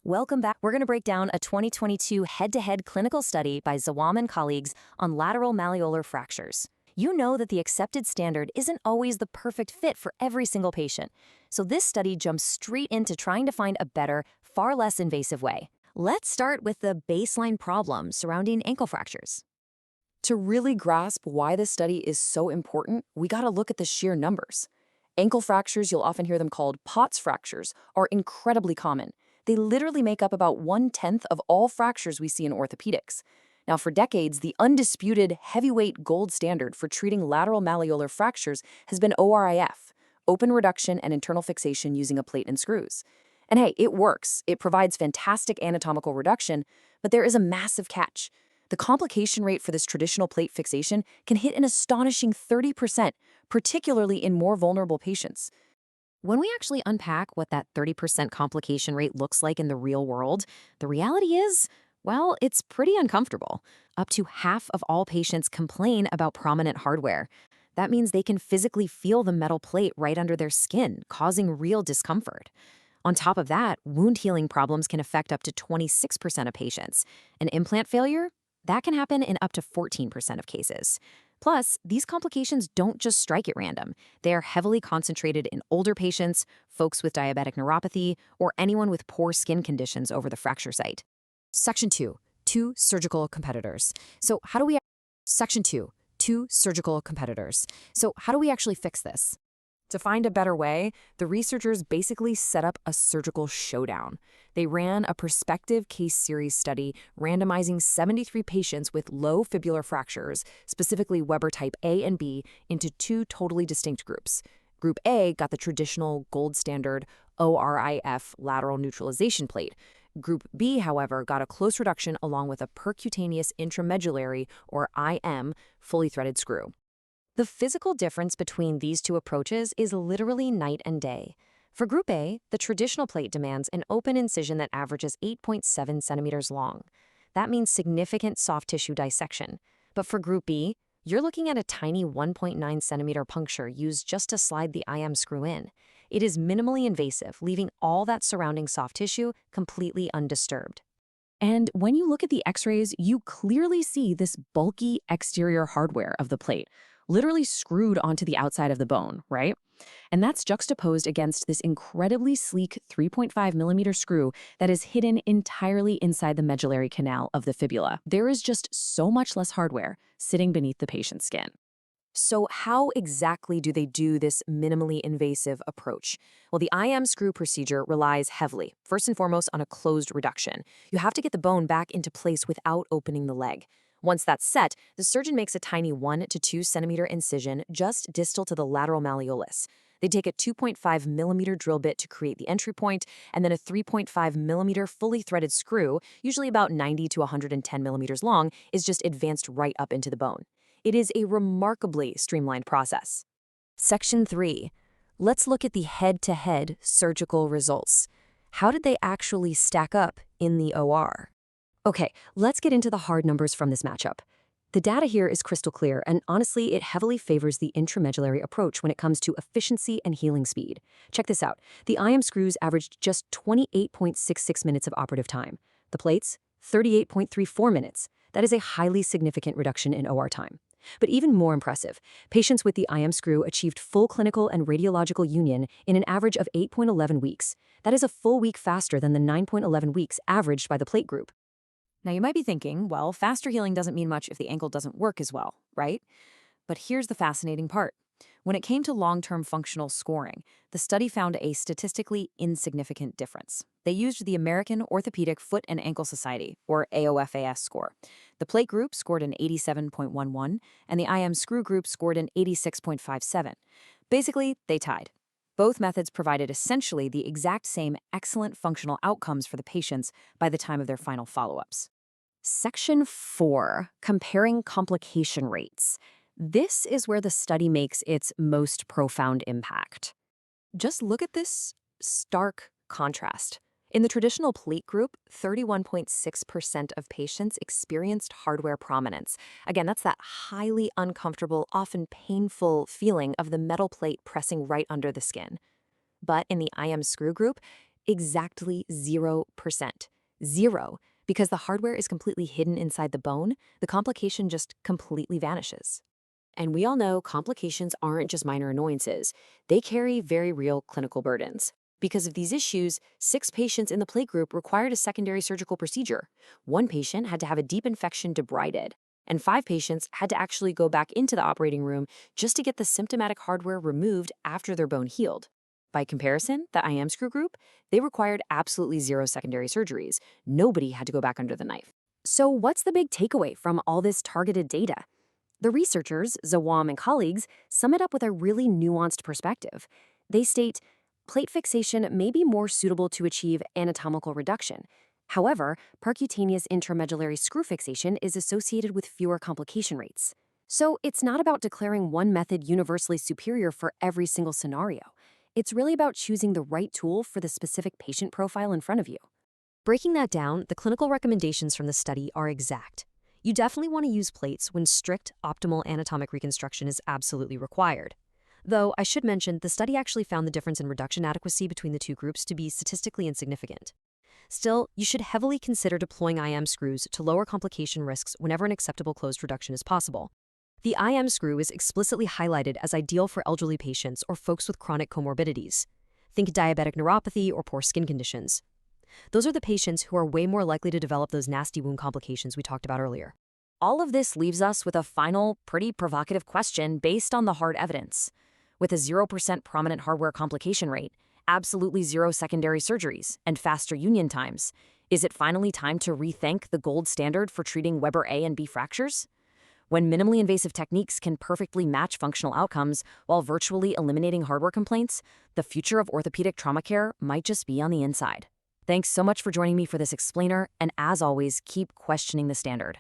Welcome back. We're going to break down a 2022 head-to-head clinical study by Zawam and colleagues on lateral malleolar fractures. You know that the accepted standard isn't always the perfect fit for every single patient. So this study jumps straight into trying to find a better, far less invasive way. Let's start with the baseline problem surrounding ankle fractures. To really grasp why this study is so important, we gotta look at the sheer numbers. Ankle fractures, you'll often hear them called Pott's fractures, are incredibly common. They literally make up about 1/10 of all fractures we see in orthopedics. Now, for decades, the undisputed heavyweight gold standard for treating lateral malleolar fractures has been ORIF, open reduction and internal fixation using a plate and screws. And hey, it works. It provides fantastic anatomical reduction, but there is a massive catch. The complication rate for this traditional plate fixation can hit an astonishing 30%, particularly in more vulnerable patients. When we actually unpack what that 30% complication rate looks like in the real world, the reality is, well, it's pretty uncomfortable. Up to half of all patients complain about prominent hardware. That means they can physically feel the metal plate right under their skin, causing real discomfort. On top of that, wound healing problems can affect up to 26% of patients. And implant failure? That can happen in up to 14% of cases. Plus, these complications don't just strike at random. They are heavily concentrated in older patients, folks with diabetic neuropathy, or anyone with poor skin conditions over the fracture site. Section 2. Two surgical competitors. Section 2. Two surgical competitors. So how do we actually fix this? To find a better way, the researchers basically set up a surgical showdown. They ran a prospective case series study randomizing 73 patients with low fibular fractures, specifically Weber type A and B, into two totally distinct groups. Group A got the traditional gold standard ORIF lateral neutralization plate. Group B, however, got a close reduction along with a percutaneous intramedullary, or IM, fully threaded screw. The physical difference between these two approaches is literally night and day. For Group A, the traditional plate demands an open incision that averages 8.7 centimeters long. That means significant soft tissue dissection. But for Group B, you're looking at a tiny 1.9 centimeter puncture used just to slide the IM screw in. It is minimally invasive, leaving all that surrounding soft tissue completely undisturbed. And when you look at the x-rays, you clearly see this bulky exterior hardware of the plate, literally screwed onto the outside of the bone, right? And that's juxtaposed against this incredibly sleek 3.5 millimeter screw that is hidden entirely inside the medullary canal of the fibula. There is just so much less hardware sitting beneath the patient's skin. So how exactly do they do this minimally invasive approach? Well, the IM screw procedure relies heavily, first and foremost, on a closed reduction. You have to get the bone back into place without opening the leg. Once that's set, the surgeon makes a tiny 1 to 2 centimeter incision just distal to the lateral malleolus. They take a 2.5 millimeter drill bit to create the entry point, and then a 3.5 millimeter fully threaded screw, usually about 90 to 110 millimeters long, is just advanced right up into the bone. It is a remarkably streamlined process. Section 3. Let's look at the head-to-head surgical results. How did they actually stack up in the OR? Okay, let's get into the hard numbers from this matchup. The data here is crystal clear, and honestly, it heavily favors the intramedullary approach when it comes to efficiency and healing speed. Check this out. The IM screws averaged just 28.66 minutes of operative time. The plates, 38.34 minutes. That is a highly significant reduction in OR time. But even more impressive, patients with the IM screw achieved full clinical and radiological union in an average of 8.11 weeks. That is a full week faster than the 9.11 weeks averaged by the plate group. Now, you might be thinking, well, faster healing doesn't mean much if the ankle doesn't work as well, right? But here's the fascinating part. When it came to long-term functional scoring, the study found a statistically insignificant difference. They used the American Orthopedic Foot and Ankle Society, or AOFAS score. The plate group scored an 87.11, and the IM screw group scored an 86.57. Basically, they tied. Both methods provided essentially the exact same excellent functional outcomes for the patients by the time of their final follow-ups. Section 4. Comparing complication rates. This is where the study makes its most profound impact. Just look at this stark contrast. In the traditional plate group, 31.6% of patients experienced hardware prominence. Again, that's that highly uncomfortable, often painful feeling of the metal plate pressing right under the skin. But in the IM screw group, Exactly 0%. Zero. Because the hardware is completely hidden inside the bone, the complication just completely vanishes. And we all know complications aren't just minor annoyances. They carry very real clinical burdens. Because of these issues, 6 patients in the playgroup required a secondary surgical procedure. 1 patient had to have a deep infection debrided, and 5 patients had to actually go back into the operating room just to get the symptomatic hardware removed after their bone healed. By comparison, the IM screw group, they required absolutely 0 secondary surgeries. Nobody had to go back under the knife. So what's the big takeaway from all this targeted data? The researchers, Zawam and colleagues, sum it up with a really nuanced perspective. They state, plate fixation may be more suitable to achieve anatomical reduction. However, percutaneous intramedullary screw fixation is associated with fewer complication rates. So it's not about declaring one method universally superior for every single scenario. It's really about choosing the right tool for the specific patient profile in front of you. Breaking that down, the clinical recommendations from the study are exact. You definitely want to use plates when strict, optimal anatomic reconstruction is absolutely required. Though, I should mention, the study actually found the difference in reduction adequacy between the two groups to be statistically insignificant. Still, you should heavily consider deploying IM screws to lower complication risks whenever an acceptable closed reduction is possible. The IM screw is explicitly highlighted as ideal for elderly patients or folks with chronic comorbidities. Think diabetic neuropathy or poor skin conditions. Those are the patients who are way more likely to develop those nasty wound complications we talked about earlier. All of this leaves us with a final, pretty provocative question based on the hard evidence. With a 0% prominent hardware complication rate, absolutely 0 secondary surgeries, and faster union times, is it finally time to rethink the gold standard for treating Weber A and B fractures? When minimally invasive techniques can perfectly match functional outcomes while virtually eliminating hardware complaints, the future of orthopedic trauma care might just be on the inside. Thanks so much for joining me for this explainer, and as always, keep questioning the standard.